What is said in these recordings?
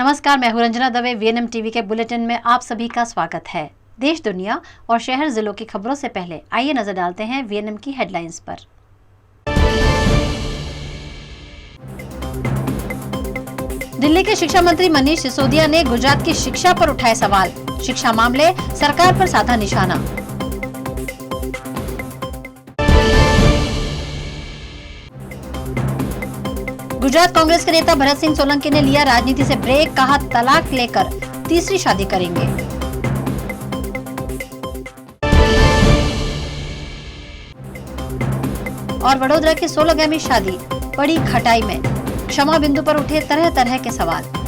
नमस्कार, मैं हूं रंजना दवे। वीएनएम टीवी के बुलेटिन में आप सभी का स्वागत है। देश, दुनिया और शहर जिलों की खबरों से पहले आइए नजर डालते हैं वीएनएम की हेडलाइंस पर। दिल्ली के शिक्षा मंत्री मनीष सिसोदिया ने गुजरात की शिक्षा पर उठाए सवाल। शिक्षा मामले सरकार पर साधा निशाना। गुजरात कांग्रेस के नेता भरत सिंह सोलंकी ने लिया राजनीति से ब्रेक, कहा तलाक लेकर तीसरी शादी करेंगे। और वडोदरा की 16गामी शादी बड़ी खटाई में, क्षमा बिंदु पर उठे तरह तरह के सवाल।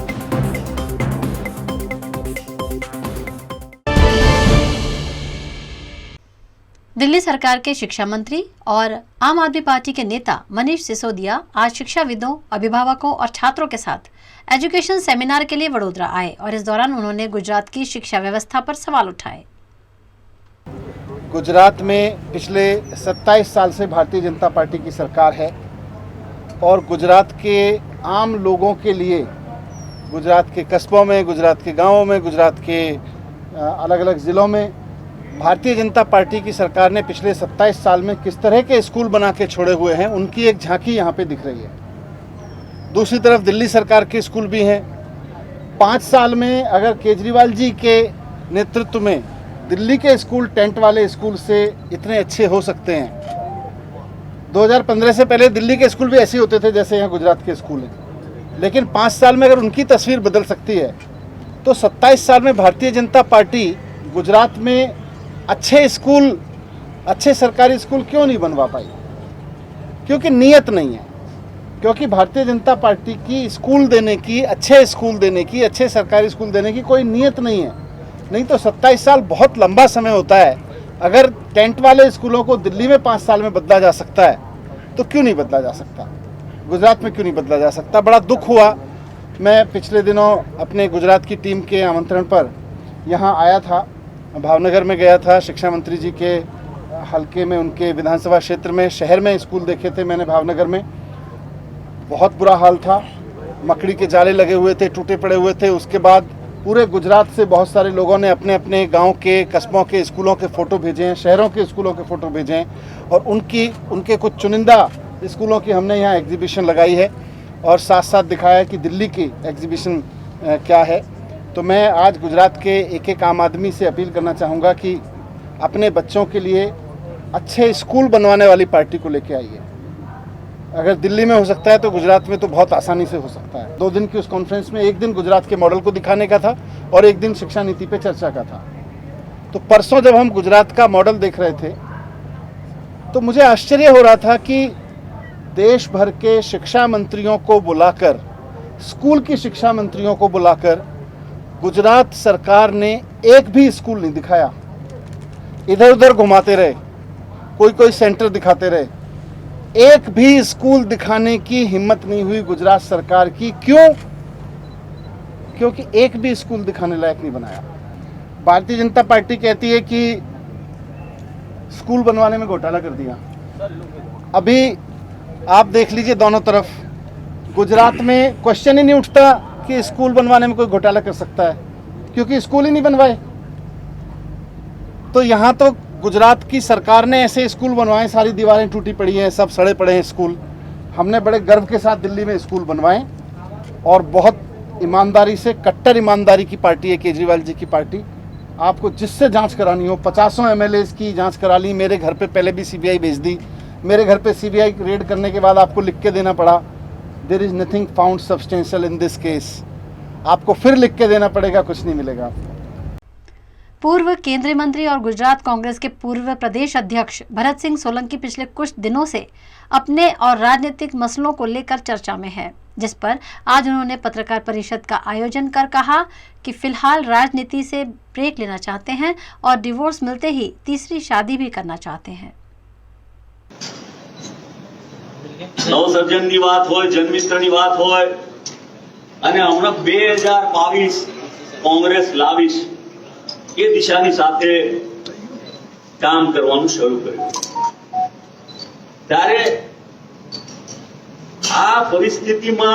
दिल्ली सरकार के शिक्षा मंत्री और आम आदमी पार्टी के नेता मनीष सिसोदिया आज शिक्षाविदों, अभिभावकों और छात्रों के साथ एजुकेशन सेमिनार के लिए वडोदरा आए और इस दौरान उन्होंने गुजरात की शिक्षा व्यवस्था पर सवाल उठाए। गुजरात में पिछले 27 साल से भारतीय जनता पार्टी की सरकार है और गुजरात के आम लोगों के लिए, गुजरात के कस्बों में, गुजरात के गांवों में, गुजरात के अलग अलग ज़िलों में भारतीय जनता पार्टी की सरकार ने पिछले 27 साल में किस तरह के स्कूल बना के छोड़े हुए हैं, उनकी एक झांकी यहाँ पे दिख रही है। दूसरी तरफ दिल्ली सरकार के स्कूल भी हैं। 5 साल में अगर केजरीवाल जी के नेतृत्व में दिल्ली के स्कूल टेंट वाले स्कूल से इतने अच्छे हो सकते हैं, 2015 से पहले दिल्ली के स्कूल भी ऐसे होते थे जैसे यहाँ गुजरात के स्कूल हैं, लेकिन 5 साल में अगर उनकी तस्वीर बदल सकती है तो 27 साल में भारतीय जनता पार्टी गुजरात में अच्छे स्कूल, अच्छे सरकारी स्कूल क्यों नहीं बनवा पाई? क्योंकि नीयत नहीं है। क्योंकि भारतीय जनता पार्टी की स्कूल देने की, अच्छे स्कूल देने की, अच्छे सरकारी स्कूल देने की कोई नीयत नहीं है। नहीं तो 27 साल बहुत लंबा समय होता है। अगर टेंट वाले स्कूलों को दिल्ली में 5 साल में बदला जा सकता है तो क्यों नहीं बदला जा सकता? गुजरात में क्यों नहीं बदला जा सकता? बड़ा दुख हुआ। मैं पिछले दिनों अपने गुजरात की टीम के आमंत्रण पर यहाँ आया था, भावनगर में गया था। शिक्षा मंत्री जी के हलके में, उनके विधानसभा क्षेत्र में, शहर में स्कूल देखे थे मैंने भावनगर में। बहुत बुरा हाल था, मकड़ी के जाले लगे हुए थे, टूटे पड़े हुए थे। उसके बाद पूरे गुजरात से बहुत सारे लोगों ने अपने अपने गांव के, कस्बों के स्कूलों के फ़ोटो भेजे हैं, शहरों के स्कूलों के फ़ोटो भेजे हैं और उनके कुछ चुनिंदा स्कूलों की हमने यहाँ एग्जीबिशन लगाई है और साथ साथ दिखाया कि दिल्ली की एग्जीबिशन क्या है। तो मैं आज गुजरात के एक एक आम आदमी से अपील करना चाहूँगा कि अपने बच्चों के लिए अच्छे स्कूल बनवाने वाली पार्टी को लेके आइए। अगर दिल्ली में हो सकता है तो गुजरात में तो बहुत आसानी से हो सकता है। 2 दिन की उस कॉन्फ्रेंस में एक दिन गुजरात के मॉडल को दिखाने का था और एक दिन शिक्षा नीति पे चर्चा का था। तो परसों जब हम गुजरात का मॉडल देख रहे थे तो मुझे आश्चर्य हो रहा था कि देश भर के शिक्षा मंत्रियों को बुलाकर, स्कूल की शिक्षा मंत्रियों को बुलाकर गुजरात सरकार ने एक भी स्कूल नहीं दिखाया। इधर उधर घुमाते रहे, कोई सेंटर दिखाते रहे। एक भी स्कूल दिखाने की हिम्मत नहीं हुई गुजरात सरकार की। क्यों? क्योंकि एक भी स्कूल दिखाने लायक नहीं बनाया। भारतीय जनता पार्टी कहती है कि स्कूल बनवाने में घोटाला कर दिया। अभी आप देख लीजिए दोनों तरफ, गुजरात में क्वेश्चन ही नहीं उठता कि स्कूल बनवाने में कोई घोटाला कर सकता है, क्योंकि स्कूल ही नहीं बनवाए। तो यहाँ तो गुजरात की सरकार ने ऐसे स्कूल बनवाए, सारी दीवारें टूटी पड़ी हैं, सब सड़े पड़े हैं स्कूल। हमने बड़े गर्व के साथ दिल्ली में स्कूल बनवाए और बहुत ईमानदारी से, कट्टर ईमानदारी की पार्टी है केजरीवाल जी की पार्टी। आपको जिससे जांच करानी हो, 50 MLAs की जांच करा ली। मेरे घर पे पहले भी CBI भेज दी। मेरे घर पे CBI रेड करने के बाद आपको लिख के देना पड़ा, there is nothing found substantial in this case. आपको फिर लिख के देना पड़ेगा, कुछ नहीं मिलेगा आपको। पूर्व केंद्रीय मंत्री और गुजरात कांग्रेस के पूर्व प्रदेश अध्यक्ष भरत सिंह सोलंकी पिछले कुछ दिनों से अपने और राजनीतिक मसलों को लेकर चर्चा में है, जिस पर आज उन्होंने पत्रकार परिषद का आयोजन कर कहा कि फिलहाल राजनीति से ब्रेक लेना चाहते हैं और डिवोर्स मिलते ही तीसरी शादी भी करना चाहते हैं। નવસર્જનની વાત હોય, જન્મિસ્ત્રની વાત હોય અને હમણાં 2022 કોંગ્રેસ લાવીશ એ દિશાની સાથે કામ કરવાનું શરૂ કર્યું। ત્યારે આ પરિસ્થિતિમાં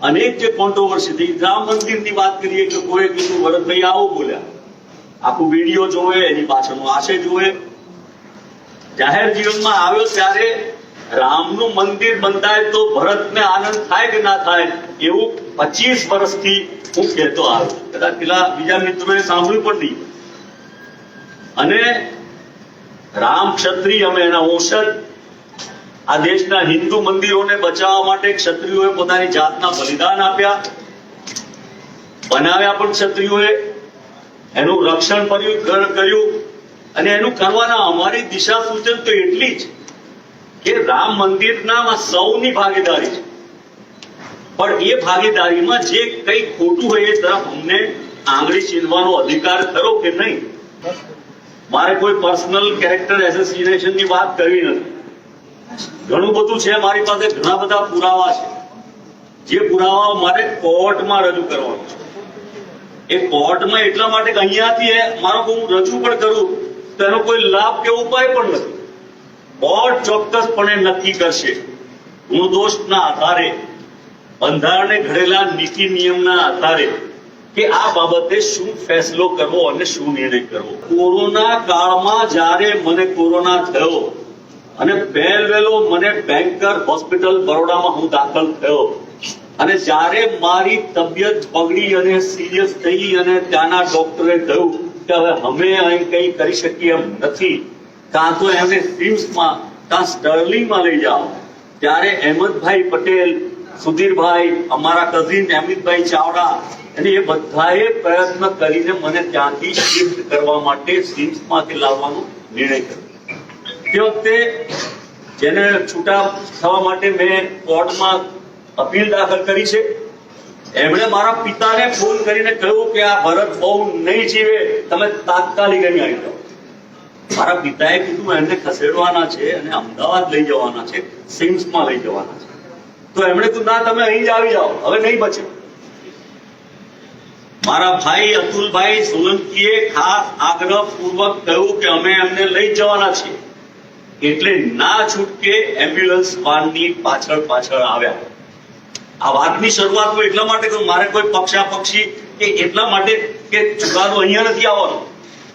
અનેક જે કોન્ટ્રોવર્સી થઈ, રામ મંદિરની વાત કરીએ કે કોઈ કીધું ભરતભાઈ આવું બોલ્યા, આખું વિડીયો જોવે, એની પાછળનો આશય જોવે. જાહેર જીવનમાં આવ્યો ત્યારે રામનું મંદિર બંધાય તો ભરતને આનંદ થાય કે ના થાય એવું 25 વર્ષથી હું કહેતો આવ્યો. કદાચ પેલા બીજા મિત્રોએ સાંભળ્યું પણ નહીં. અને રામ ક્ષત્રિય, અમે એના વંશજ. આ દેશના હિન્દુ મંદિરોને બચાવવા માટે ક્ષત્રિયોએ પોતાની જાતના બલિદાન આપ્યા, બનાવ્યા પણ ક્ષત્રિયોએ, એનું રક્ષણ કર્યું. અને એનું કરવાના અમારી દિશા સૂચન તો એટલી જ કે રામ મંદિરના સૌની ભાગીદારી છે, પણ એ ભાગીદારીમાં જે કંઈ ખોટું હોય એ તરફ અમને આંગળી ચીંધવાનો અધિકાર ખરો કે નહીં. મારે કોઈ પર્સનલ કેરેક્ટર એસોસિએશનની વાત કરવી નથી. ઘણું બધું છે મારી પાસે, ઘણા બધા પુરાવા છે, જે પુરાવા મારે કોર્ટમાં રજૂ કરવાનું છે. એ કોર્ટમાં એટલા માટે કે અહીંયાથી મારો હું રજૂ પણ કરું તો એનો કોઈ લાભ કે ઉપાય પણ નથી. કોર્ટ ચોક્કસપણે નક્કી કરશે ગુણદોષના આધારે, બંધારણે ઘડેલા નીતિ નિયમના આધારે કે આ બાબતે શું ફેસલો કરવો અને શું નિર્ણય કરવો. કોરોના કાળમાં જ્યારે મને કોરોના થયો અને વહેલો મને બેન્કર હોસ્પિટલ બરોડામાં હું દાખલ થયો, અને જ્યારે મારી તબિયત બગડી અને સિરિયસ થઈ અને ત્યાંના ડોક્ટરે કહ્યું કે હવે અમે અહીં કંઈ કરી શકીએ એમ નથી, કાં તો એમને સિમ્સમાં કાં સ્ટર્લિંગમાં લઈ જાઓ, ત્યારે અહેમદભાઈ પટેલ, સુધીરભાઈ, અમારા કઝિન અમિતભાઈ ચાવડા, અને એ બધાએ પ્રયત્ન કરીને મને ત્યાંથી શિફ્ટ કરવા માટે સિમ્સમાંથી લાવવાનો નિર્ણય કર્યો. તે વખતે જેને છૂટા થવા માટે મેં કોર્ટમાં અપીલ દાખલ કરી છે, એમણે મારા પિતાને ફોન કરીને કહ્યું કે આ ભરત બહુ નહીં જીવે, તમે તાત્કાલિક અહીં આવી જાઓ. મારા પિતાએ કીધું એમને ખસેડવાના છે અને અમદાવાદ લઈ જવાના છે, સિમ્સમાં લઈ જવાના છે. તો એમણે કીધું ના, તમે અહીં જ આવી જાઓ, હવે નહીં બચે. મારા ભાઈ અતુલભાઈ સોલંકીએ ખાસ આગ્રહપૂર્વક કહ્યું કે અમે એમને લઈ જવાના છીએ, એટલે ના છૂટકે એમ્બ્યુલન્સ વાનની પાછળ આવ્યા. આ વાતની શરૂઆત હું એટલા માટે કરું, મારે કોઈ પક્ષાપક્ષી કે એટલા માટે કે ચુકાદો અહીંયા નથી આવવાનો,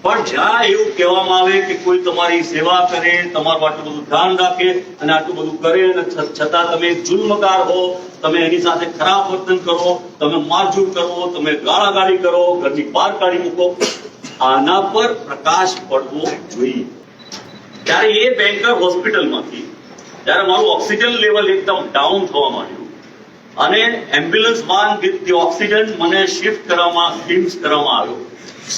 પણ જ્યાં એવું કહેવામાં આવે કે કોઈ તમારી સેવા કરે, તમારું આટલું બધું ધ્યાન રાખે અને આટલું બધું કરે, અને છતાં તમે જુલ્મગાર હો, તમે એની સાથે ખરાબ વર્તન કરો, તમે મારઝૂડ કરો, તમે ગાળાગાળી કરો, ઘરની બહાર કાઢી મૂકો, આના પર પ્રકાશ પડવો જોઈએ. ત્યારે એ બેન્કર હોસ્પિટલમાંથી જ્યારે મારું ઓક્સિજન લેવલ એકદમ ડાઉન થવા માંડ્યું અને એમ્બ્યુલન્સ વાન વિથ ઓક્સિજન મને શિફ્ટ કરવામાં આવ્યો,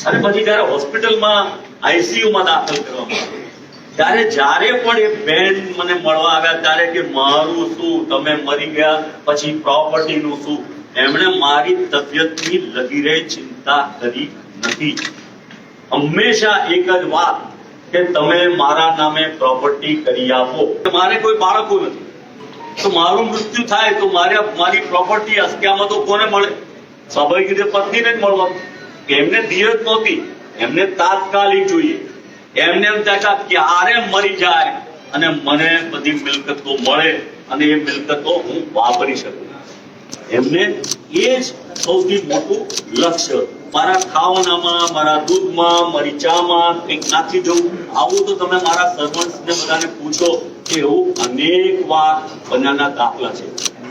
અને પછી જયારે હોસ્પિટલમાં આઈસીયુમાં દાખલ કરવામાં આવ્યો, ત્યારે જ્યારે પણ એ બેન મને મળવા આવ્યા ત્યારે કે મારું શું, તમે મરી ગયા પછી પ્રોપર્ટીનું શું, એમણે મારી તબિયતની લગીરે ચિંતા કરી નથી. હંમેશા એક જ વાત કે તમે મારા નામે પ્રોપર્ટી કરી આપો. મારે કોઈ બાળકો નથી, તો મારું મૃત્યુ થાય તો મારી પ્રોપર્ટી અસ્ક્યામાં તો કોને મળે? સ્વાભાવિક રીતે પત્નીને જ મળવાનું. એમને ધીરજ નહોતી, એમને તાત્કાલિક જોઈએ. એમને એમ થાય ક્યારે મરી જાય અને મને બધી મિલકતો મળે અને એ મિલકતો હું વાપરી શકું. એમને એ જ સૌથી મોટું લક્ષ્ય. મારા ખાવાનામાં, મારા દૂધમાં, મારી ચામાં કંઈક નાખી દઉં, આવું તો તમે મારા સર્વન્ટ્સને બધાને પૂછો કે એવું અનેક વાર બન્યાના દાખલા છે.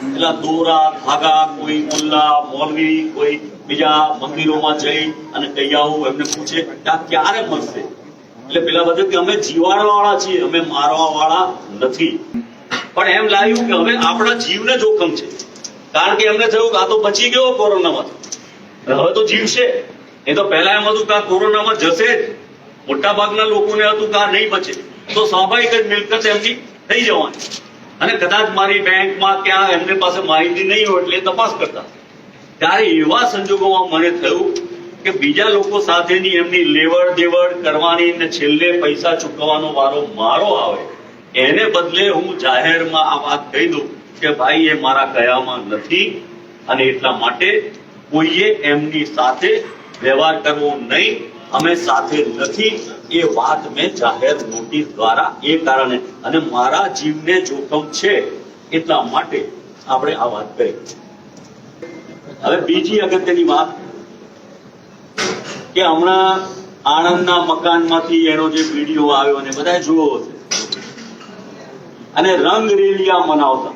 એટલે દોરા ધાગા, કોઈ મુલ્લા મૌલવી, કોઈ બીજા મંદિરોમાં જઈ અને કહી આવું, એમને પૂછે કે આ ક્યારે મળશે? એટલે પેલા બધા કે અમે જીવાડવા વાળા છીએ, અમે મારવા વાળા નથી. પણ એમ લાગ્યું કે હવે આપણા જીવને જોખમ છે, કારણ કે એમને થયું કે આ તો બચી ગયો કોરોનામાં, હવે તો જીવશે. એ તો પહેલા એમ હતું કે આ કોરોનામાં જશે જ, મોટા ભાગના લોકોને હતું કે આ નહીં બચે, તો સ્વાભાવિક જ મિલકત એમની થઈ જવાની. અને કદાચ મારી બેંકમાં ક્યાં એમની પાસે માહિતી નહીં હોય એટલે તપાસ કરતા. ત્યારે એવા સંજોગોમાં મને થયું કે બીજા લોકો સાથેની એમની લેવડ દેવડ કરવાની ને છેલ્લે પૈસા ચૂકવવાનો વારો મારો આવે, એને બદલે હું જાહેરમાં આ વાત કહી દઉં કે ભાઈ એ મારા કયામાં નથી, અને એટલા માટે કોઈએ એમની સાથે વ્યવહાર કરવો નહીં, અમે સાથે નથી, એ વાત મેં જાહેર નોટિસ દ્વારા એ કારણે, અને મારા જીવને જોખમ છે એટલા માટે આપણે આ વાત કરી. હવે બીજી અગત્યની વાત કે હમણાં આણંદના મકાનમાંથી એનો જે વિડીયો આવ્યો અને બધાએ જોયો હશે અને રંગ રેલિયા મનાવતા.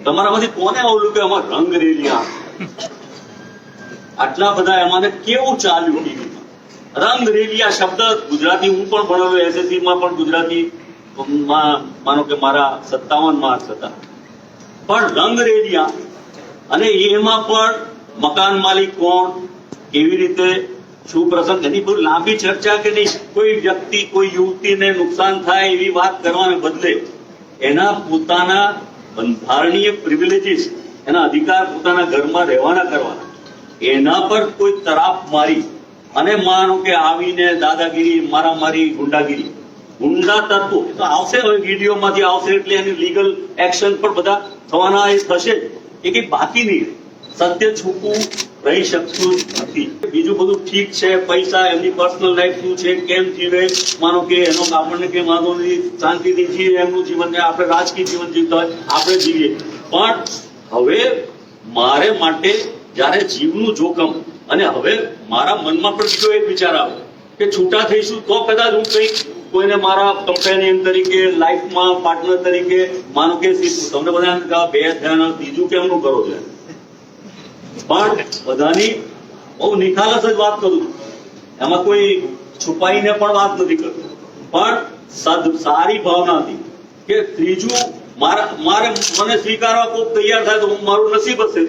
તમારામાંથી કોને આવડ્યું કે આમાં રંગ રેલિયા આટલા બધા એમાં કેવું ચાલ્યું ટીવીમાં? રંગ રેલિયા શબ્દ ગુજરાતી હું પણ ભણેલો, એસએસસી માં પણ ગુજરાતી માનો કે મારા 57 માર્ક્સ હતા, પણ રંગ રેલિયા અને એમાં પણ મકાન માલિક કોણ, કેવી રીતે, શું પ્રસંગ, એની બહુ લાંબી ચર્ચા કે નહીં. કોઈ વ્યક્તિ કોઈ યુવતીને નુકસાન થાય એવી વાત કરવાને બદલે એના પોતાના બંધારણીય પ્રિવિલેજીસ, એના અધિકાર પોતાના ઘરમાં રહેવાના કરવાના, એના પર કોઈ તરાપ મારી અને માનો કે આવીને દાદાગીરી, મારામારી, ગુંડાગીરી, ગુંડા તત્વો તો આવશે, હવે વિડીયોમાંથી આવશે એટલે એની લીગલ એક્શન પણ બધા થવાના એ થશે. એ કઈ બાકી નહીં, સત્ય છૂપું રહી શકતું નથી. બીજું બધું ઠીક છે, પૈસા, એમની પર્સનલ લાઈફ શું છે, કેમ જીવે, માનો કે એનો આપણને કેમ વાંધો નથી, શાંતિથી જીવે એમનું જીવન, આપણે રાજકીય જીવન જીવતા હોય આપણે જીવીએ. પણ હવે મારે માટે જયારે જીવનું જોખમ, અને હવે મારા મનમાં પણ બીજો એક વિચાર આવે કે છૂટા થઈશું તો કદાચ હું કંઈક કોઈને મારા કમ્પેનિયન તરીકે, લાઈફમાં પાર્ટનર તરીકે માનો કે તમને બધા બે થયા, બીજું કેમનું કરો છો? પણ બધાની બહુ નિખાલસ જ વાત કરું, એમાં કોઈ છુપાઈને પણ વાત નથી કરતો, પણ સારી ભાવનાથી કે ત્રીજું મારે મને સ્વીકારવા કોઈ તૈયાર થાય તો મારું નસીબ હશે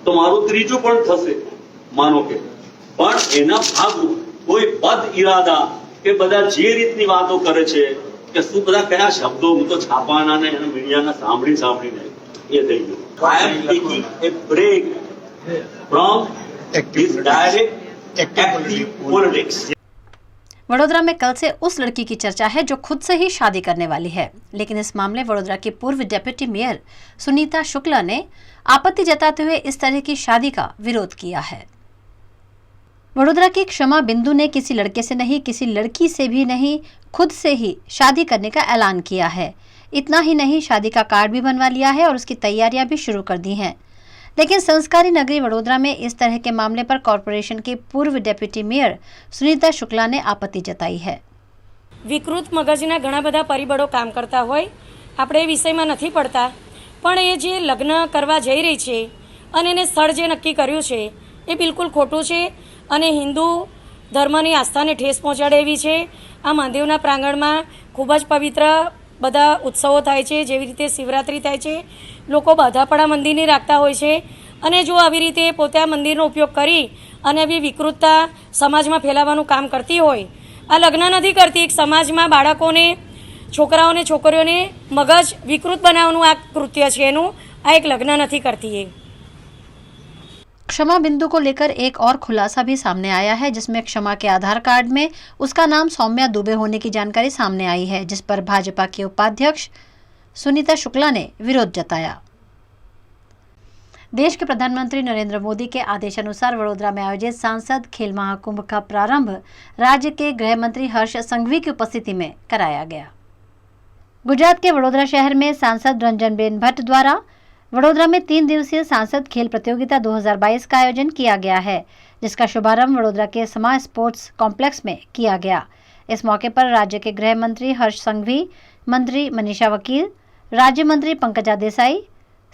તો મારું ત્રીજું પણ થશે માનો કે. પણ એના ભાગરૂપ કોઈ બદ ઈરાદા કે બધા જે રીતની વાતો કરે છે કે શું બધા કયા શબ્દો, હું તો છાપાના ને મીડિયાના સાંભળીને એ થઈ ગયું. I am taking a break from this direct active politics. Vadodara में कल से उस लड़की की चर्चा है जो खुद से ही शादी करने वाली है, लेकिन इस मामले वडोदरा की पूर्व डेप्यूटी मेयर सुनीता शुक्ला ने आपत्ति जताते हुए इस तरह की शादी का विरोध किया है। वडोदरा की क्षमा बिंदु ने किसी लड़के से नहीं, किसी लड़की से भी नहीं, खुद से ही शादी करने का ऐलान किया है। इतना ही नहीं, शादी का कार्ड भी बनवा लिया है और उसकी तैयारियां भी शुरू कर दी हैं। लेकिन संस्कारी नगरी वडोदरा में इस तरह के मामले पर कॉर्पोरेशन के पूर्व डेप्यूटी मेयर सुनीता शुक्ला ने आपत्ति जताई है। વિકૃત મગજના ઘણા બધા પરિબળો કામ કરતા હોય, આપણે એ વિષયમાં નથી પડતા, પણ એ જે લગ્ન કરવા જઈ રહી છે અને એને સ્થળ જે નક્કી કર્યું છે એ બિલકુલ ખોટું છે અને હિન્દુ ધર્મની આસ્થાને ઠેસ પહોંચાડે એવી છે. આ મહાદેવના પ્રાંગણમાં ખૂબ જ પવિત્ર બધા ઉત્સવો થાય છે, જેવી રીતે શિવરાત્રિ થાય છે, લોકો બાધાપડા મંદિરની રાખતા હોય છે અને જો આવી રીતે પોતે આ મંદિરનો ઉપયોગ કરી અને આવી વિકૃતતા સમાજમાં ફેલાવવાનું કામ કરતી હોય, આ લગ્ન નથી કરતી, એક સમાજમાં બાળકોને, છોકરાઓને, છોકરીઓને મગજ વિકૃત બનાવવાનું આ કૃત્ય છે એનું, આ એક લગ્ન નથી કરતી એ. क्षमा बिंदु को लेकर एक और खुलासा भी सामने आया है, जिसमें क्षमा के आधार कार्ड में उसका नाम सौम्या दुबे होने की जानकारी सामने आई है, जिस पर भाजपा के उपाध्यक्ष सुनीता शुक्ला ने विरोध जताया। देश के प्रधानमंत्री नरेंद्र मोदी के आदेशानुसार वडोदरा में आयोजित सांसद खेल महाकुंभ का प्रारंभ राज्य के गृह मंत्री हर्ष संघवी की उपस्थिति में कराया गया। गुजरात के वडोदरा शहर में सांसद रंजनबेन भट्ट द्वारा वडोदरा में 3 दिवसीय सांसद खेल प्रतियोगिता 2022 का आयोजन किया गया है, जिसका शुभारंभ वडोदरा के समा स्पोर्ट्स कॉम्प्लेक्स में किया गया। इस मौके पर राज्य के गृह मंत्री हर्ष संघवी, मंत्री मनीषा वकील, राज्य मंत्री पंकजा देसाई,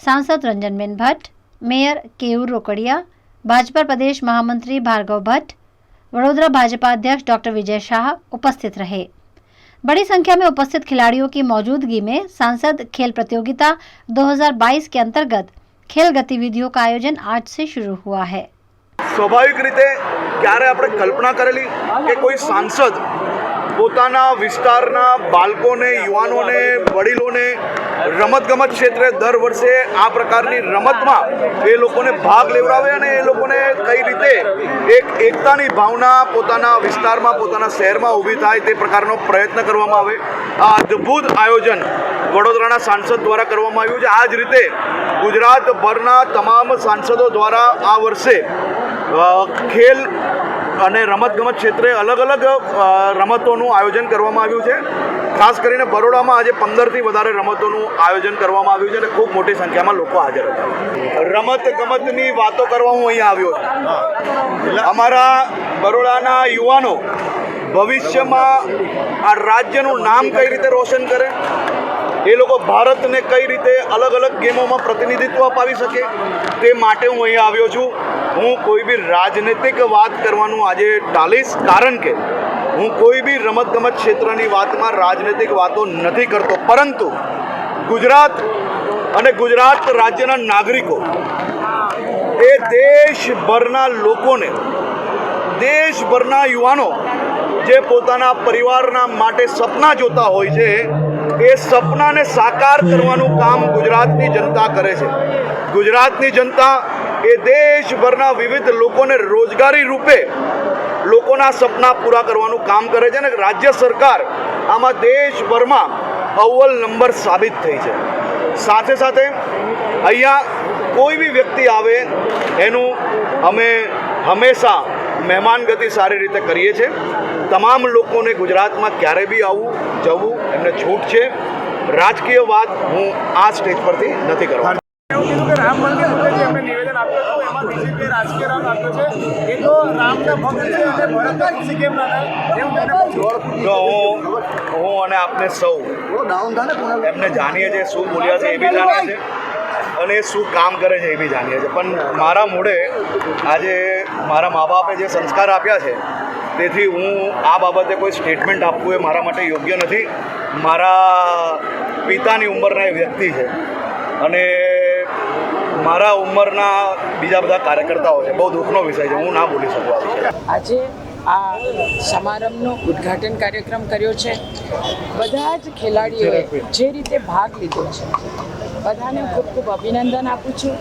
सांसद रंजनबेन भट्ट, मेयर केयूर रोकड़िया, भाजपा प्रदेश महामंत्री भार्गव भट्ट, वडोदरा भाजपा अध्यक्ष डॉक्टर विजय शाह उपस्थित रहे। बड़ी संख्या में उपस्थित खिलाड़ियों की मौजूदगी में सांसद खेल प्रतियोगिता 2022 के अंतर्गत खेल गतिविधियों का आयोजन आज से शुरू हुआ है। સ્વાભાવિક રીતે ક્યારે આપણે કલ્પના કરેલી કે કોઈ સાંસદ પોતાના વિસ્તારના બાળકોને, યુવાનોને, વડીલોને રમતગમત ક્ષેત્રે દર વર્ષે આ પ્રકારની રમતમાં એ લોકોને ભાગ લેવડાવે અને એ લોકોને કઈ રીતે એક એકતાની ભાવના પોતાના વિસ્તારમાં, પોતાના શહેરમાં ઊભી થાય તે પ્રકારનો પ્રયત્ન કરવામાં આવે. આ અદ્ભુત આયોજન વડોદરાના સાંસદ દ્વારા કરવામાં આવ્યું છે. આ જ રીતે ગુજરાતભરના તમામ સાંસદો દ્વારા આ વર્ષે ખેલ અને રમતગમત ક્ષેત્રે અલગ અલગ રમતોનું આયોજન કરવામાં આવ્યું છે. ખાસ કરીને બરોડામાં આજે 15થી વધારે રમતોનું આયોજન કરવામાં આવ્યું છે અને ખૂબ મોટી સંખ્યામાં લોકો હાજર હતા. રમત ગમતની વાતો કરવા હું અહીંયા આવ્યો છું. અમારા બરોડાના યુવાનો ભવિષ્યમાં આ રાજ્યનું નામ કઈ રીતે રોશન કરે, એ લોકો ભારતને કઈ રીતે અલગ અલગ ગેમોમાં પ્રતિનિધિત્વ અપાવી શકે, તે માટે હું અહીંયા આવ્યો છું. હું કોઈ બી રાજનૈતિક વાત કરવાનું આજે ટાળીશ, કારણ કે હું કોઈ બી રમતગમત ક્ષેત્રની વાતમાં રાજનૈતિક વાતો નથી કરતો, પરંતુ ગુજરાત અને ગુજરાત રાજ્યના નાગરિકો એ દેશભરના લોકોને, દેશભરના યુવાનો જે પોતાના પરિવારના માટે સપના જોતા હોય છે, એ સપનાને સાકાર કરવાનું કામ ગુજરાતની જનતા કરે છે. ગુજરાતની જનતા એ દેશભરના વિવિધ લોકોને રોજગારી રૂપે લોકોના સપના પૂરા કરવાનું કામ કરે છે અને રાજ્ય સરકાર આમાં દેશભરમાં અવ્વલ નંબર સાબિત થઈ છે. સાથે સાથે અહીંયા કોઈ બી વ્યક્તિ આવે એનું અમે હંમેશા મહેમાનગતિ સારી રીતે કરીએ છીએ. તમામ લોકોને ગુજરાતમાં ક્યારે બી આવવું જવું એમને છૂટ છે. રાજકીય વાત હું આ સ્ટેજ પરથી નથી કરવાનો. એવું કીધું કે રામ મંદિર મુદ્દે જે એમને નિવેદન આપ્યું હતું એમાં બીજેપીએ રાજકીય રંગ આપ્યો છે. એ તો રામના ભક્ત છે અને ભરતના ખુશી કેમ ના થાય એવું તેને પૂછ્યું. તો હું અને આપને સૌ એમને જાણીએ છીએ, શું બોલ્યા છે એ બી જાણીએ છીએ અને શું કામ કરે છે એ બી જાણીએ છીએ. પણ મારા મોઢે આજે મારા મા બાપે જે સંસ્કાર આપ્યા છે, તેથી હું આ બાબતે કોઈ સ્ટેટમેન્ટ આપવું એ મારા માટે યોગ્ય નથી. મારા પિતાની ઉંમરના એ વ્યક્તિ છે અને મારા ઉંમરના બીજા બધા કાર્યકર્તાઓ છે. બહુ દુઃખનો વિષય છે, હું ના બોલી શકું આ વિષય. આજે આ સમારંભનો ઉદ્ઘાટન કાર્યક્રમ કર્યો છે. બધા જ ખેલાડીઓએ જે રીતે ભાગ લીધો છે, બધાને ખૂબ ખૂબ અભિનંદન આપું છું.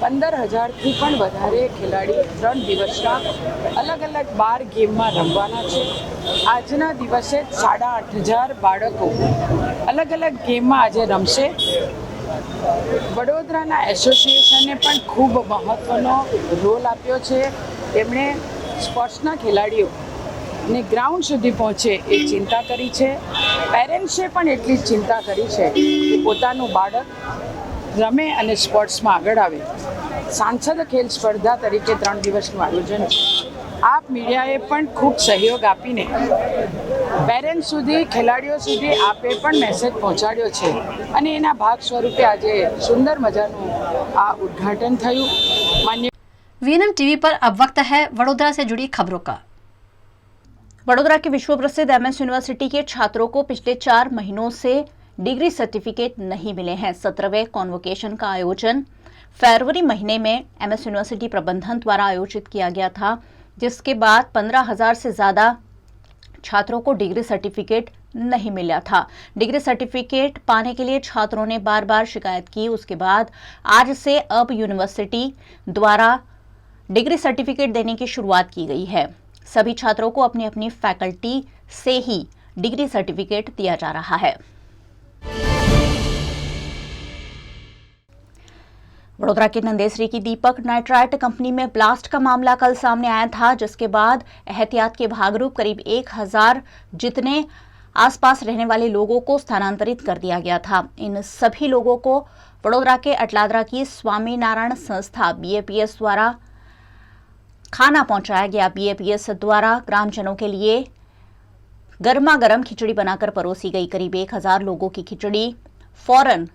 15,000થી પણ વધારે ખેલાડી 3 દિવસના અલગ અલગ 12 ગેમમાં રમવાના છે. આજના દિવસે 8,500 બાળકો અલગ અલગ ગેમમાં આજે રમશે. વડોદરાના એસોસિએશને પણ ખૂબ મહત્ત્વનો રોલ આપ્યો છે. તેમણે સ્પોર્ટ્સના ખેલાડીઓને ગ્રાઉન્ડ સુધી પહોંચે એ ચિંતા કરી છે. પેરેન્ટ્સે પણ એટલી જ ચિંતા કરી છે કે પોતાનું બાળક રમે અને સ્પોર્ટ્સમાં આગળ આવે. સાંસદ ખેલ સ્પર્ધા તરીકે 3 દિવસનું આયોજન છે. આપ મીડિયાએ પણ ખૂબ સહયોગ આપીને પેરેન્ટ્સ સુધી, ખેલાડીઓ સુધી આપે પણ મેસેજ પહોંચાડ્યો છે અને એના ભાગ સ્વરૂપે આજે સુંદર મજાનું આ ઉદ્ઘાટન થયું. માન્ય वीएनएम टीवी पर अब वक्त है वडोदरा से जुड़ी खबरों का। वडोदरा के विश्व प्रसिद्ध एमएस यूनिवर्सिटी के छात्रों को पिछले 4 महीनों से डिग्री सर्टिफिकेट नहीं मिले हैं। 17वें कॉन्वोकेशन का आयोजन फरवरी महीने में एमएस यूनिवर्सिटी प्रबंधन द्वारा आयोजित किया गया था, जिसके बाद 15,000 से ज्यादा छात्रों को डिग्री सर्टिफिकेट नहीं मिला था। डिग्री सर्टिफिकेट पाने के लिए छात्रों ने बार बार शिकायत की। उसके बाद आज से अब यूनिवर्सिटी द्वारा डिग्री सर्टिफिकेट देने की शुरुआत की गई है। सभी छात्रों को अपनी अपनी फैकल्टी से ही डिग्री सर्टिफिकेट दिया जा रहा है। वडोदरा के नंदेसरी की दीपक नाइट्राइट कंपनी में ब्लास्ट का मामला कल सामने आया था, जिसके बाद एहतियात के भागरूप करीब 1,000 जितने आसपास रहने वाले लोगों को स्थानांतरित कर दिया गया था। इन सभी लोगों को वडोदरा के अटलादरा की स्वामी नारायण संस्था BAPS द्वारा खाना पहुंचाया गया। BAPS द्वारा ग्रामजनों के लिए गर्मा गर्म खिचड़ी बनाकर परोसी गई। करीब 1,000 लोगों की खिचड़ी फौरन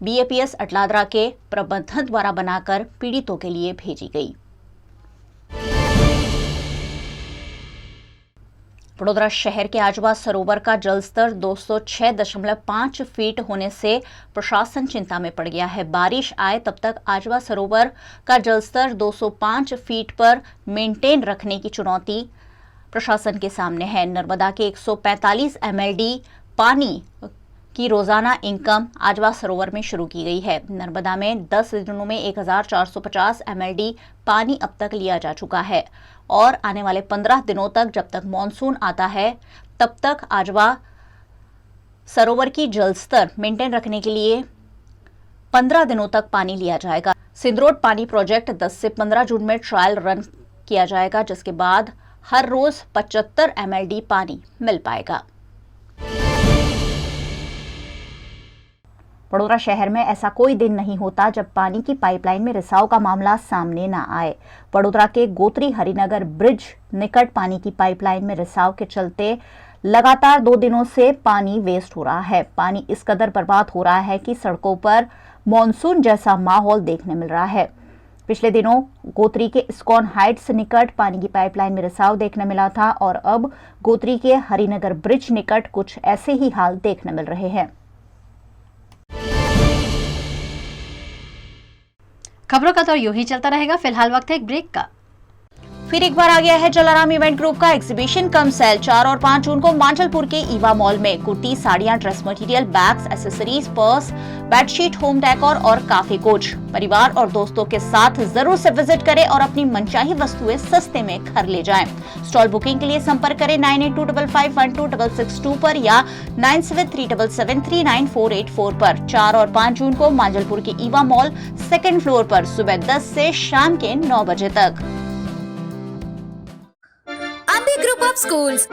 BAPS अटलादरा के प्रबंधन द्वारा बनाकर पीड़ितों के लिए भेजी गई। वडोदरा शहर के आजवा सरोवर का जलस्तर 206.5 फीट होने से प्रशासन चिंता में पड़ गया है। बारिश आए तब तक आजवा सरोवर का जलस्तर 205 फीट पर मेंटेन रखने की चुनौती प्रशासन के सामने है। नर्मदा के 145 MLD पानी की रोजाना इनकम आजवा सरोवर में शुरू की गई है। नर्मदा में 10 दिनों में 1,450 MLD पानी अब तक लिया जा चुका है और आने वाले 15 दिनों तक, जब तक मॉनसून आता है, तब तक आजवा सरोवर की जल स्तर मेंटेन रखने के लिए 15 दिनों तक पानी लिया जाएगा। सिंदरोड पानी प्रोजेक्ट 10 से 15 जून में ट्रायल रन किया जाएगा, जिसके बाद हर रोज 75 MLD पानी मिल पाएगा। वडोदरा शहर में ऐसा कोई दिन नहीं होता जब पानी की पाइपलाइन में रिसाव का मामला सामने न आए। वडोदरा के गोत्री हरिनगर ब्रिज निकट पानी की पाइपलाइन में रिसाव के चलते लगातार 2 दिनों से पानी वेस्ट हो रहा है। पानी इस कदर बर्बाद हो रहा है कि सड़कों पर मॉनसून जैसा माहौल देखने मिल रहा है। पिछले दिनों गोत्री के इस्कॉन हाइट्स निकट पानी की पाइपलाइन में रिसाव देखने मिला था और अब गोत्री के हरिनगर ब्रिज निकट कुछ ऐसे ही हाल देखने मिल रहे हैं। खबरों का तो यूं ही चलता रहेगा। फिलहाल वक्त है एक ब्रेक का। फिर एक बार आ गया है जलाराम इवेंट ग्रुप का एग्जीबिशन कम सेल। 4 और 5 जून को मांचलपुर के ईवा मॉल में कुर्ती, साड़ियां, dress material, bags, accessories, purse, bedsheet, home decor और काफी कुछ। परिवार और दोस्तों के साथ जरूर से विजिट करें और अपनी मनचाही वस्तुएं सस्ते में घर ले जाएं। स्टॉल बुकिंग के लिए संपर्क करें 9825512662 पर या 9737739484 पर। 4 और 5 जून को मांचलपुर के ईवा मॉल 2nd फ्लोर पर सुबह 10 से शाम के 9 बजे तक। ग्रुप ऑफ स्कूल्स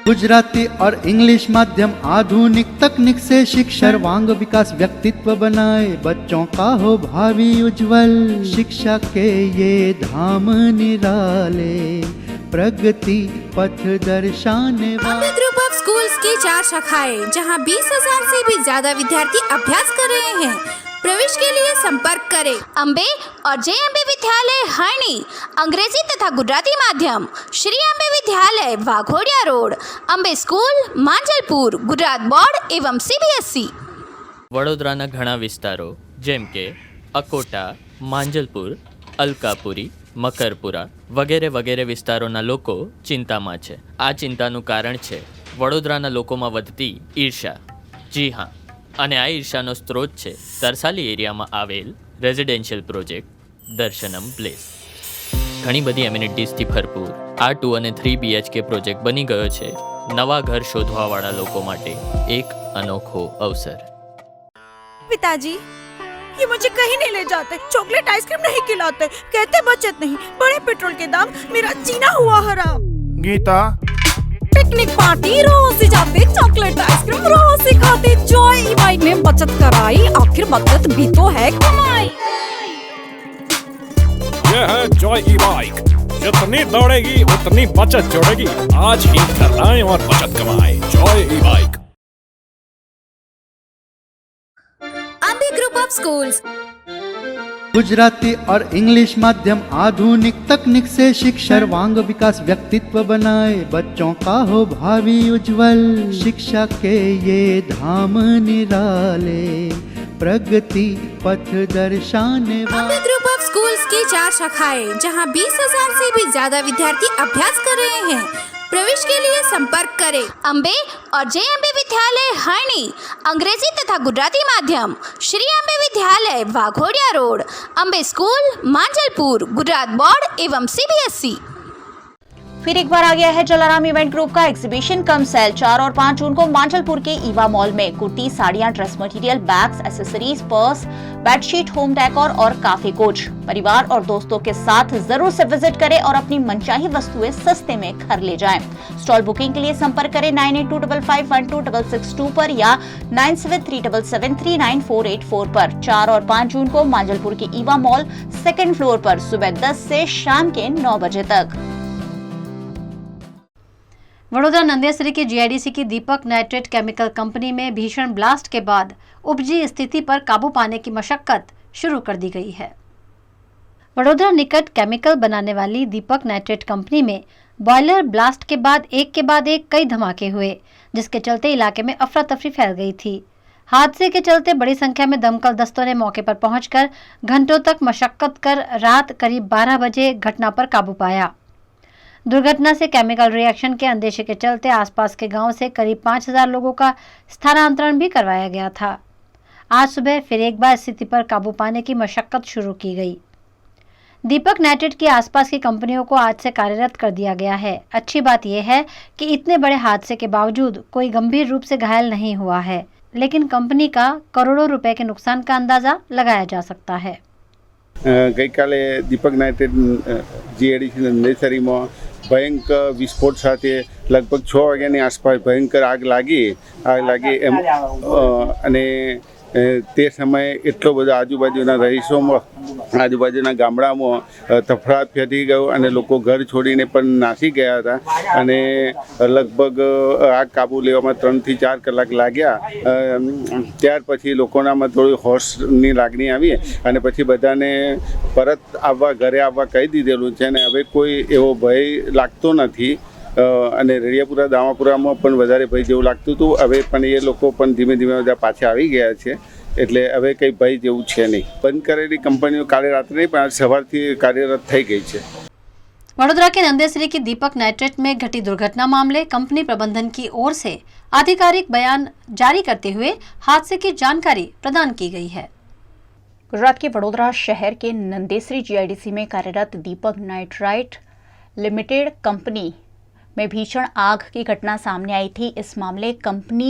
गुजराती और इंग्लिश माध्यम आधुनिक तकनीक से शिक्षा सर्वांग विकास व्यक्तित्व बनाए, बच्चों का हो भावी उज्जवल। शिक्षा के ये धाम निराले, प्रगति पथ दर्शाने वाले। ग्रुप ऑफ स्कूल्स की 4 शाखाएं जहां 20,000 से भी ज्यादा विद्यार्थी अभ्यास कर रहे हैं। प्रवेश के लिए संपर्क करें अम्बे और JMB विद्यालय हरणी, अंग्रेजी तथा गुजराती माध्यम, श्री अम्बे विद्यालय Waghodia road, Ambe school Manjalpur, Gujarat board एवं CBSE। વડોદરાના ઘણા વિસ્તારો જેમ કે અકોટા, માંજલપુર, અલકાપુરી, મકરપુરા વગેરે વગેરે વિસ્તારોના લોકો ચિંતામાં છે। આ ચિંતાનું કારણ છે વડોદરાના લોકોમાં વધતી ઈર્ષા। જી હા, અને આ ઈર્ષાનો સ્ત્રોત છે તરસાલી એરિયામાં આવેલ રેઝિડેન્શિયલ પ્રોજેક્ટ દર્શનમ પ્લેસ। ઘણી બધી એમિનિટીઝથી ભરપૂર આ 2 અને 3 BHK પ્રોજેક્ટ બની ગયો છે નવા ઘર શોધવાવાળા લોકો માટે એક અનોખો અવસર। पिताजी, ये मुझे कहीं नहीं ले जाते, चॉकलेट आइसक्रीम नहीं खिलाते, कहते बचत नहीं, बड़े पेट्रोल के दाम, मेरा जीना हुआ हराम। गीता, पिकनिक पार्टी रोज ही जाते, चॉकलेट आइसक्रीम रोज ही खाते, जॉय ई-बाइक में बचत कराई, आखिर बचत भी तो है कमाई। ये है जॉय ई-बाइक, जितनी दौड़ेगी उतनी बचत जोड़ेगी। आज ही घर लाएं और बचत कमाएं। Joy e bike. Ambe group of schools Gujarati और इंग्लिश माध्यम आधुनिक तकनीक से शिक्षा सर्वांग विकास व्यक्तित्व बनाए, बच्चों का हो भावी उज्जवल। शिक्षा के ये धाम निराले, प्रगति पथ दर्शाने वाले। ग्रुप ऑफ स्कूल्स की 4 शाखाएं जहां 20,000 से भी ज्यादा विद्यार्थी अभ्यास कर रहे हैं। प्रवेश के लिए संपर्क करें अम्बे और JMB विद्यालय हरणी, अंग्रेजी तथा गुजराती माध्यम, श्री अम्बे विद्यालय Waghodia road, Ambe school Manjalpur, Gujarat board एवं CBSE। फिर एक बार आ गया है जलाराम इवेंट ग्रुप का एग्जीबिशन कम सेल। 4 और 5 जून को मांचलपुर के ईवा मॉल में कुर्ती, साड़ियां, dress material, bags, accessories, purse, bedsheet, home decor और काफी कुछ। परिवार और दोस्तों के साथ जरूर से विजिट करें और अपनी मनचाही वस्तुएं सस्ते में घर ले जाएं। स्टॉल बुकिंग के लिए संपर्क करें 9825512662 पर या 9737739484 पर। 4 और 5 जून को मांचलपुर के ईवा मॉल 2nd फ्लोर पर सुबह 10 से शाम के 9 बजे तक। वडोदरा नंदेसरी की GIDC की दीपक नाइट्रेट केमिकल कंपनी में भीषण ब्लास्ट के बाद उपजी स्थिति पर काबू पाने की मशक्कत शुरू कर दी गई है। वडोदरा निकट केमिकल बनाने वाली दीपक नाइट्रेट कंपनी में बॉयलर ब्लास्ट के बाद एक कई धमाके हुए, जिसके चलते इलाके में अफरा तफरी फैल गई थी। हादसे के चलते बड़ी संख्या में दमकल दस्तों ने मौके पर पहुंचकर घंटों तक मशक्कत कर रात करीब 12 बजे घटना पर काबू पाया। दुर्घटना से केमिकल रिएक्शन के अंदेशे के चलते आसपास के गांव से करीब 5,000 लोगों का स्थानांतरण भी करवाया गया था। आज सुबह फिर एक बार स्थिति पर काबू पाने की मशक्कत शुरू की गई। दीपक नाइट्रेट की आसपास की कंपनियों को आज से कार्यरत कर दिया गया है। अच्छी बात यह है कि इतने बड़े हादसे के बावजूद कोई गंभीर रूप से घायल नहीं हुआ है, लेकिन कंपनी का करोड़ों रुपए के नुकसान का अंदाजा लगाया जा सकता है। गई काले दीपक नाइट्रेट GIDC नंदेसरी में ભયંકર વિસ્ફોટ સાથે લગભગ 6 વાગ્યાની આસપાસ ભયંકર આગ લાગી એમ અને તે સમયે એટલો બધો આજુબાજુના રહીશોમાં આજુબાજુના ગામડામાં તફડાટ ફેટી ગયો અને લોકો ઘર છોડીને પણ નાસી ગયા હતા અને લગભગ આગ કાબૂ લેવામાં 3 થી 4 કલાક લાગ્યા. ત્યાર પછી લોકોનામાં થોડી હોશની લાગણી આવી અને પછી બધાને પરત આવવા ઘરે આવવા કહી દીધેલું છે અને હવે કોઈ એવો ભય લાગતો નથી અને રેડિયાપુરા દામાપુરામાં પણ વધારે ભય જેવું લાગતું હતું. હવે પણ એ લોકો પણ ધીમે ધીમે બધા પાછા આવી ગયા છે એટલે હવે કંઈ ભય જેવું છે નહીં. બંધ કરેલી કંપનીઓ કાલે રાત્રે નહીં પણ આજ સવારથી कार्यरत થઈ ગઈ છે. वडोदरा के नंदेसरी की दीपक नाइट्रेट में घटी दुर्घटना मामले कंपनी प्रबंधन की ओर से आधिकारिक बयान जारी करते हुए हादसे की जानकारी प्रदान की गई है. गुजरात के वडोदरा शहर के नंदेसरी जीआईडीसी में कार्यरत दीपक नाइट्राइट लिमिटेड कंपनी में भीषण आग की घटना सामने आई थी. इस मामले कंपनी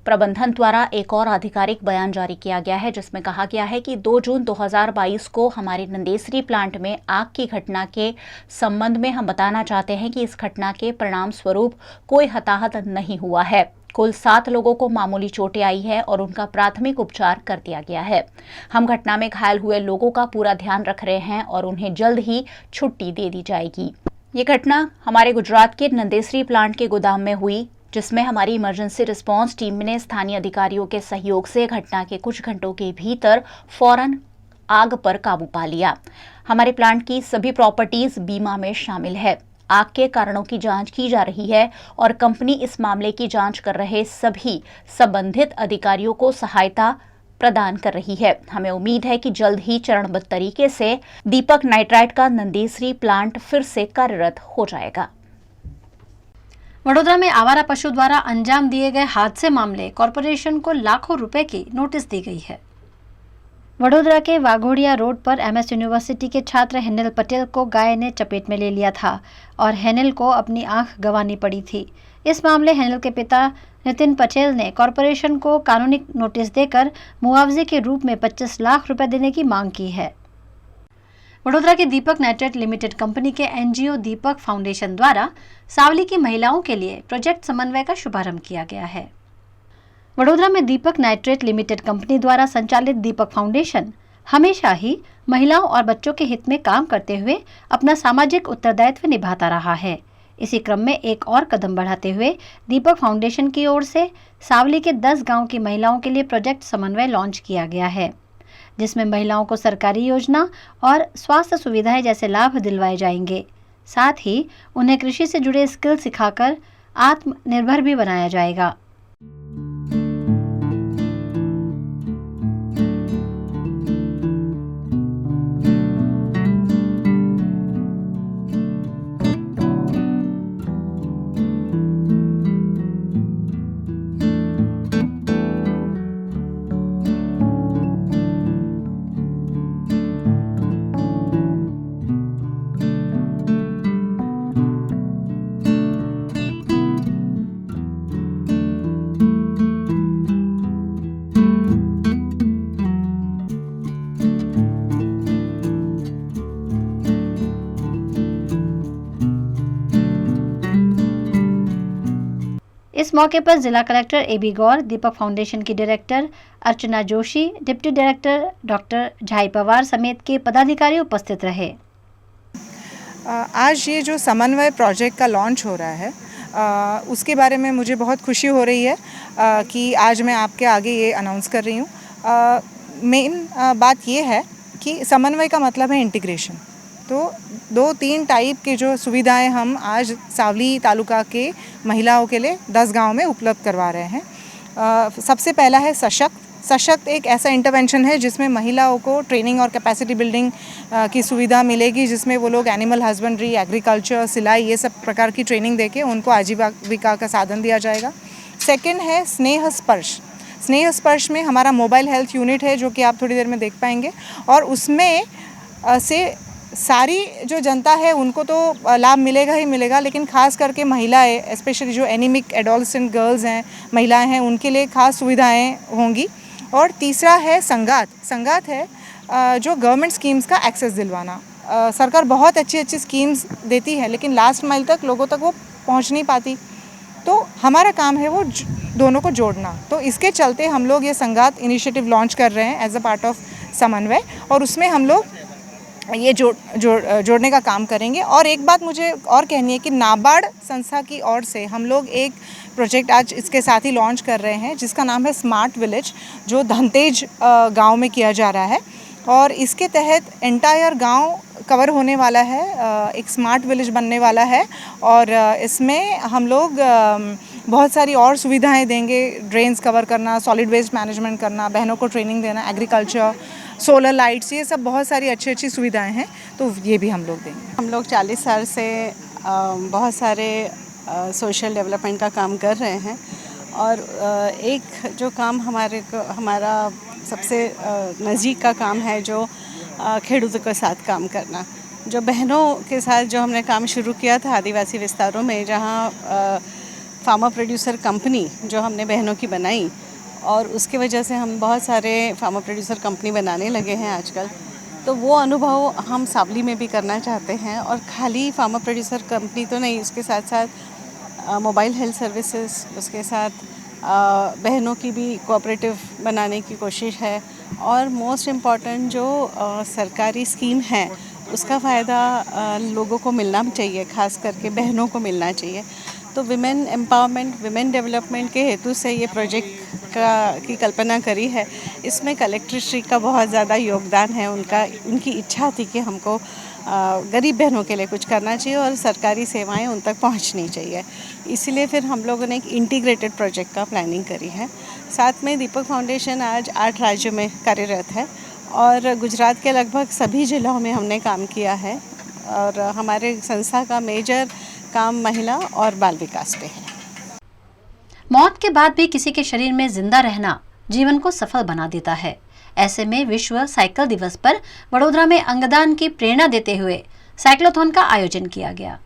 प्रबंधन द्वारा एक और आधिकारिक बयान जारी किया गया है जिसमें कहा गया है कि 2 जून 2022 को हमारे नंदेसरी प्लांट में आग की घटना के संबंध में हम बताना चाहते हैं कि इस घटना के परिणाम स्वरूप कोई हताहत नहीं हुआ है. कुल 7 लोगों को मामूली चोटें आई है और उनका प्राथमिक उपचार कर दिया गया है. हम घटना में घायल हुए लोगों का पूरा ध्यान रख रहे हैं और उन्हें जल्द ही छुट्टी दे दी जाएगी. ये घटना हमारे गुजरात के नंदेसरी प्लांट के गोदाम में हुई जिसमें हमारी इमरजेंसी रिस्पांस टीम ने स्थानीय अधिकारियों के सहयोग से घटना के कुछ घंटों के भीतर फौरन आग पर काबू पा लिया. हमारे प्लांट की सभी प्रॉपर्टीज बीमा में शामिल है. आग के कारणों की जांच की जा रही है और कंपनी इस मामले की जांच कर रहे सभी संबंधित अधिकारियों को सहायता प्रदान कर रही है. हमें उम्मीद है कि जल्द ही चरणबद्ध तरीके से दीपक नाइट्राइट का नंदेसरी प्लांट फिर से कार्यरत हो जाएगा. वडोदरा में आवारा पशु द्वारा अंजाम दिए गए हादसे मामले कॉरपोरेशन को लाखों रुपए की नोटिस दी गई है. वडोदरा के वाघोड़िया रोड पर एमएस यूनिवर्सिटी के छात्र हेनिल पटेल को गाय ने चपेट में ले लिया था और हेनिल को अपनी आंख गंवानी पड़ी थी. इस मामले हेनिल के पिता नितिन पटेल ने कॉरपोरेशन को कानूनी नोटिस देकर मुआवजे के रूप में 25 लाख रुपए देने की मांग की है. वडोदरा की दीपक नाइट्रेट लिमिटेड कंपनी के एनजीओ दीपक फाउंडेशन द्वारा सावली की महिलाओं के लिए प्रोजेक्ट समन्वय का शुभारंभ किया गया है. वडोदरा में दीपक नाइट्रेट लिमिटेड कंपनी द्वारा संचालित दीपक फाउंडेशन हमेशा ही महिलाओं और बच्चों के हित में काम करते हुए अपना सामाजिक उत्तरदायित्व निभाता रहा है. इसी क्रम में एक और कदम बढ़ाते हुए दीपक फाउंडेशन की ओर से सावली के 10 गांव की महिलाओं के लिए प्रोजेक्ट समन्वय लॉन्च किया गया है जिसमें महिलाओं को सरकारी योजना और स्वास्थ्य सुविधाएं जैसे लाभ दिलवाए जाएंगे. साथ ही उन्हें कृषि से जुड़े स्किल सिखाकर आत्मनिर्भर भी बनाया जाएगा. इस मौके पर जिला collector A B. Gaur, Deepak foundation की director Archana Joshi, deputy director doctor झाई पवार समेत के पदाधिकारी उपस्थित रहे. आज ये जो समन्वय प्रोजेक्ट का लॉन्च हो रहा है उसके बारे में मुझे बहुत खुशी हो रही है कि आज मैं आपके आगे ये अनाउंस कर रही हूँ. मेन बात ये है कि समन्वय का मतलब है इंटीग्रेशन. तो 2-3 टाइप के जो सुविधाएं हम आज सावली तालुका के महिलाओं के लिए 10 गांव में उपलब्ध करवा रहे हैं. सबसे पहला है सशक्त एक ऐसा इंटरवेंशन है जिसमें महिलाओं को ट्रेनिंग और कैपेसिटी बिल्डिंग की सुविधा मिलेगी जिसमें वो लोग एनिमल हस्बेंड्री, एग्रीकल्चर, सिलाई ये सब प्रकार की ट्रेनिंग देके उनको आजीविका का साधन दिया जाएगा. सेकंड है स्नेह स्पर्श में हमारा मोबाइल हेल्थ यूनिट है जो कि आप थोड़ी देर में देख पाएंगे और उसमें से सारी जो जनता है उनको तो लाभ मिलेगा ही मिलेगा, लेकिन ख़ास करके महिलाएं, स्पेशली जो एनीमिक एडोलसेंट गर्ल्स हैं, महिलाएं हैं, उनके लिए ख़ास सुविधाएं होंगी. और तीसरा है संगात है जो गवर्नमेंट स्कीम्स का एक्सेस दिलवाना. सरकार बहुत अच्छी अच्छी स्कीम्स देती है, लेकिन लास्ट माइल तक लोगों तक वो पहुंच नहीं पाती। तो हमारा काम है वो दोनों को जोड़ना। तो इसके चलते हम लोग ये संगात इनिशिएटिव लॉन्च कर रहे हैं एज अ पार्ट ऑफ समन्वय, और उसमें हम लोग ये जोड़ने का काम करेंगे। और एक बात मुझे और कहनी है कि नाबार्ड संस्था की ओर से हम लोग एक प्रोजेक्ट आज इसके साथ ही लॉन्च कर रहे हैं जिसका नाम है स्मार्ट विलेज, जो धनतेज गांव में किया जा रहा है। और इसके तहत एंटायर गांव कवर होने वाला है, एक स्मार्ट विलेज बनने वाला है। और इसमें हम लोग बहुत सारी और सुविधाएं देंगे, ड्रेन्स कवर करना, सॉलिड वेस्ट मैनेजमेंट करना, बहनों को ट्रेनिंग देना, एग्रीकल्चर, सोलर लाइट्स, ये सब बहुत सारी अच्छी अच्छी सुविधाएं हैं, तो ये भी हम लोग देंगे। हम लोग 40 साल से बहुत सारे सोशल डेवलपमेंट का काम कर रहे हैं, और एक जो काम हमारा सबसे नज़दीक का काम है जो खेडूतों के साथ काम करना। जो बहनों के साथ जो हमने काम शुरू किया था आदिवासी विस्तारों में, जहाँ फार्मर प्रोड्यूसर कंपनी जो हमने बहनों की बनाई, और उसकी वजह से हम बहुत सारे फार्मर प्रोड्यूसर कंपनी बनाने लगे हैं आजकल। तो वो अनुभव हम सावली में भी करना चाहते हैं, और खाली फार्मर प्रोड्यूसर कंपनी तो नहीं, उसके साथ साथ मोबाइल हेल्थ सर्विसेज, उसके साथ बहनों की भी कोऑपरेटिव बनाने की कोशिश है। और मोस्ट इम्पॉर्टेंट जो सरकारी स्कीम है उसका फ़ायदा लोगों को मिलना चाहिए, ख़ास करके बहनों को मिलना चाहिए। तो विमेन एम्पावरमेंट, विमेन डेवलपमेंट के हेतु से ये प्रोजेक्ट की कल्पना करी है। इसमें कलेक्टर श्री का बहुत ज़्यादा योगदान है। उनकी इच्छा थी कि हमको गरीब बहनों के लिए कुछ करना चाहिए और सरकारी सेवाएं उन तक पहुंचनी चाहिए। इसीलिए फिर हम लोगों ने एक इंटीग्रेटेड प्रोजेक्ट का प्लानिंग करी है। साथ में दीपक फाउंडेशन आज 8 राज्यों में कार्यरत है, और गुजरात के लगभग सभी जिलों में हमने काम किया है। और हमारे संस्था का मेजर काम महिला और बाल विकास पे है। मौत के बाद भी किसी के शरीर में जिंदा रहना जीवन को सफल बना देता है। ऐसे में विश्व साइकिल दिवस पर वडोदरा में अंगदान की प्रेरणा देते हुए साइक्लोथॉन का आयोजन किया गया।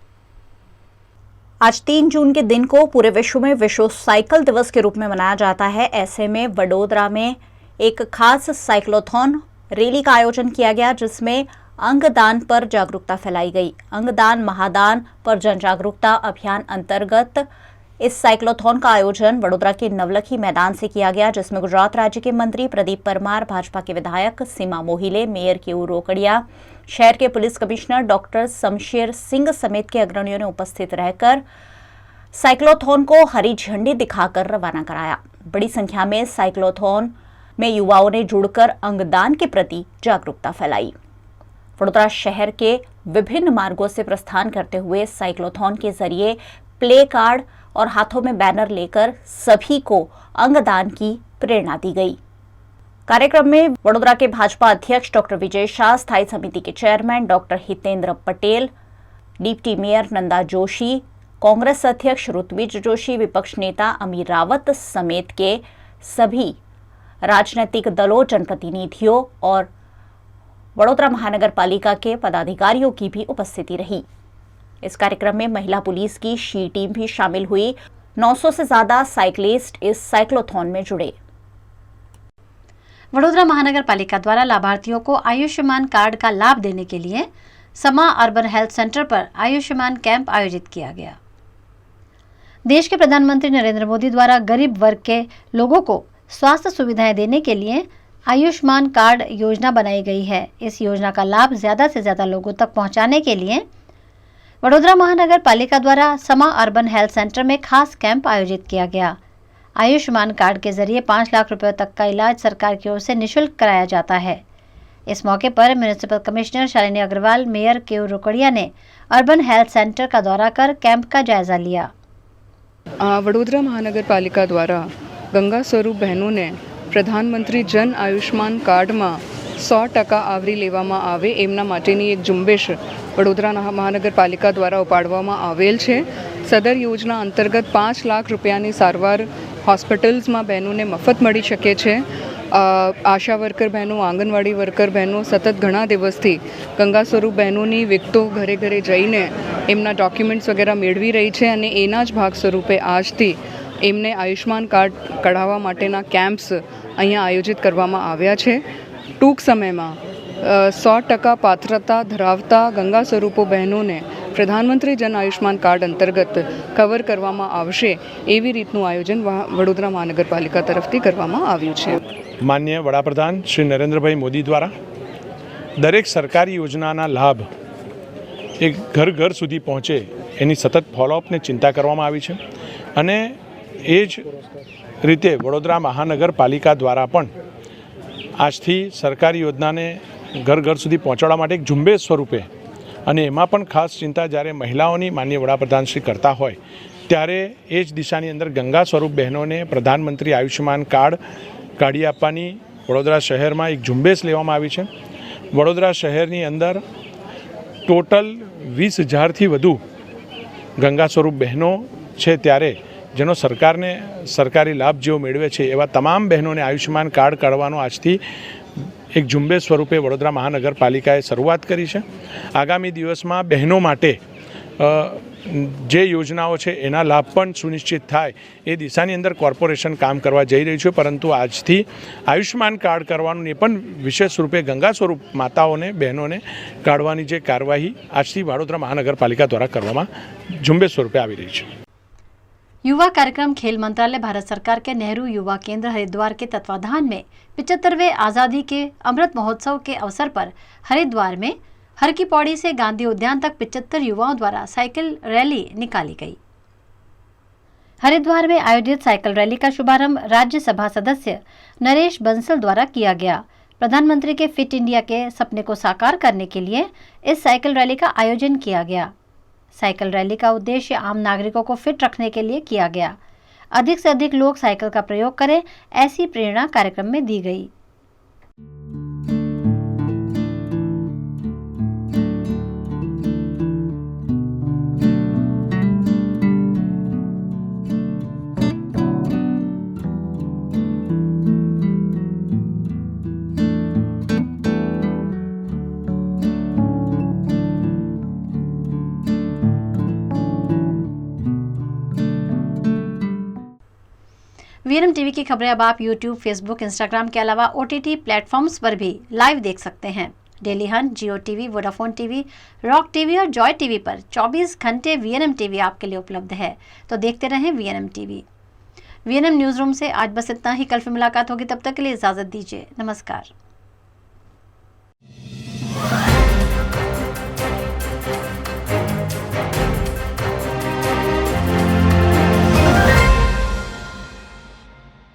आज 3 जून के दिन को पूरे विश्व में विश्व साइकिल दिवस के रूप में मनाया जाता है। ऐसे में वडोदरा में एक खास साइक्लोथॉन रैली का आयोजन किया गया, जिसमें अंगदान पर जागरूकता फैलाई गई। अंगदान महादान पर जन जागरूकता अभियान अंतर्गत इस साइक्लोथॉन का आयोजन वडोदरा के नवलखी मैदान से किया गया, जिसमें गुजरात राज्य के मंत्री प्रदीप परमार, भाजपा के विधायक सीमा मोहिले, मेयर केयू रोकड़िया, शहर के police commissioner doctor Shamsher Singh समेत के अग्रणियों ने उपस्थित रहकर साइक्लोथॉन को हरी झंडी दिखाकर रवाना कराया। बड़ी संख्या में साइक्लोथॉन में युवाओं ने जुड़कर अंगदान के प्रति जागरूकता फैलाई। वडोदरा शहर के विभिन्न मार्गों से प्रस्थान करते हुए साइक्लोथॉन के जरिए प्ले कार्ड और हाथों में बैनर लेकर सभी को अंगदान की प्रेरणा दी गई। कार्यक्रम में वडोदरा के भाजपा अध्यक्ष डॉक्टर विजय शाह, स्थायी समिति के chairman doctor Hitendra Patel, deputy mayor Nanda Joshi, Congress अध्यक्ष ऋत्विज जोशी, विपक्ष नेता अमीर रावत समेत के सभी राजनीतिक दलों, जनप्रतिनिधियों और वडोदरा महानगर पालिका के पदाधिकारियों की भी उपस्थिति रही। इस कार्यक्रम में महिला पुलिस की शी टीम भी शामिल हुई। 900 से ज्यादा साइक्लिस्ट इस साइक्लोथॉन में जुड़े। वडोदरा महानगर पालिका द्वारा लाभार्थियों को आयुष्मान कार्ड का लाभ देने के लिए समा अर्बन हेल्थ सेंटर पर आयुष्मान कैंप आयोजित किया गया। देश के प्रधानमंत्री नरेंद्र मोदी द्वारा गरीब वर्ग के लोगों को स्वास्थ्य सुविधाएं देने के लिए आयुष्मान कार्ड योजना बनाई गई है। इस योजना का लाभ ज्यादा से ज्यादा लोगों तक पहुंचाने के लिए वडोदरा महानगर पालिका द्वारा समा अर्बन हेल्थ सेंटर में खास कैंप आयोजित किया गया। आयुष्मान कार्ड के जरिए 5 लाख रुपए तक का इलाज सरकार की ओर से निःशुल्क कराया जाता है। इस मौके पर municipal commissioner Shalini Agrawal, mayor K U Rokadia ने अर्बन हेल्थ सेंटर का दौरा कर कैंप का जायजा लिया। वडोदरा महानगर पालिका द्वारा गंगा स्वरूप बहनों ने प्रधानमंत्री जन आयुष्मान कार्ड में 100% आवरी लेवामां आवे एमना माटेनी एक झुंबेश वडोदरा महानगरपालिका द्वारा उपाड़वामां आवेल छे। सदर योजना अंतर्गत 5 लाख रुपयानी सारवार हॉस्पिटल्स में बहनों ने मफत मળી શકે છે। आशा वर्कर बहनों, आंगणवाड़ी वर्कर बहनों सतत घणा दिवसथी गंगा स्वरूप बहनों विगतो घरे घरे जईने एमना डॉक्यूमेंट्स वगैरह मेळवी रही है और एना ज भाग स्वरूपे आजथी एमने आयुष्मान कार्ड कढाववा माटेना कैम्प्स अहींया आयोजित करवामां आव्या छे। टूंक समय में 100% પાત્રતા ધરાવતા ગંગા સ્વરૂપો બહેનોને પ્રધાનમંત્રી જન આયુષ્માન કાર્ડ અંતર્ગત કવર કરવામાં આવશે એવી રીતનું આયોજન વડોદરા મહાનગરપાલિકા તરફથી કરવામાં આવ્યું છે. માનનીય વડાપ્રધાન શ્રી નરેન્દ્રભાઈ મોદી દ્વારા દરેક સરકારી યોજનાના લાભ એક ઘર ઘર સુધી પહોંચે એની સતત ફોલોઅપને ચિંતા કરવામાં આવી છે અને એ જ રીતે વડોદરા મહાનગરપાલિકા દ્વારા પણ આજથી સરકારી યોજનાને ઘર ઘર સુધી પહોંચાડવા માટે એક ઝુંબેશ સ્વરૂપે અને એમાં પણ ખાસ ચિંતા જ્યારે મહિલાઓની માનનીય વડાપ્રધાન શ્રી કરતા હોય ત્યારે એ જ દિશાની અંદર ગંગા સ્વરૂપ બહેનોને પ્રધાનમંત્રી આયુષ્યમાન કાર્ડ કાઢી આપવાની વડોદરા શહેરમાં એક ઝુંબેશ લેવામાં આવી છે. વડોદરા શહેરની અંદર ટોટલ 20,000થી વધુ ગંગા સ્વરૂપ બહેનો છે ત્યારે જેનો સરકારને સરકારી લાભ જેઓ મેળવે છે એવા તમામ બહેનોને આયુષ્યમાન કાર્ડ કાઢવાનો આજથી એક ઝુંબેશ સ્વરૂપે વડોદરા મહાનગરપાલિકાએ શરૂઆત કરી છે. આગામી દિવસમાં બહેનો માટે જે યોજનાઓ છે એના લાભ પણ સુનિશ્ચિત થાય એ દિશાની અંદર કોર્પોરેશન કામ કરવા જઈ રહ્યું છે. પરંતુ આજથી આયુષ્યમાન કાર્ડ કરવાનું એ પણ વિશેષ રૂપે ગંગા સ્વરૂપ માતાઓને બહેનોને કાઢવાની જે કાર્યવાહી આજથી વડોદરા મહાનગરપાલિકા દ્વારા કરવામાં ઝુંબેશ સ્વરૂપે આવી રહી છે. युवा कार्यक्रम खेल मंत्रालय भारत सरकार के नेहरू युवा केंद्र हरिद्वार के तत्वाधान में 75वें आज़ादी के अमृत महोत्सव के अवसर पर हरिद्वार में हर की पौड़ी से गांधी उद्यान तक 75 युवाओं द्वारा साइकिल रैली निकाली गई. हरिद्वार में आयोजित साइकिल रैली का शुभारंभ राज्यसभा सदस्य नरेश बंसल द्वारा किया गया. प्रधानमंत्री के फिट इंडिया के सपने को साकार करने के लिए इस साइकिल रैली का आयोजन किया गया. साइकिल रैली का उद्देश्य आम नागरिकों को फिट रखने के लिए किया गया. अधिक से अधिक लोग साइकिल का प्रयोग करें, ऐसी प्रेरणा कार्यक्रम में दी गई. वीएनएम टीवी की खबरें अब आप यूट्यूब, फेसबुक, इंस्टाग्राम के अलावा OTT प्लेटफॉर्म्स पर भी लाइव देख सकते हैं. Dailyhunt, Jio TV, Vodafone TV, rock TV और जॉय टीवी पर 24 घंटे वीएनएम टीवी आपके लिए उपलब्ध है. तो देखते रहें VNM TV. VNM news room से आज बस इतना ही. कल फिर मुलाकात होगी, तब तक के लिए इजाजत दीजिए. नमस्कार.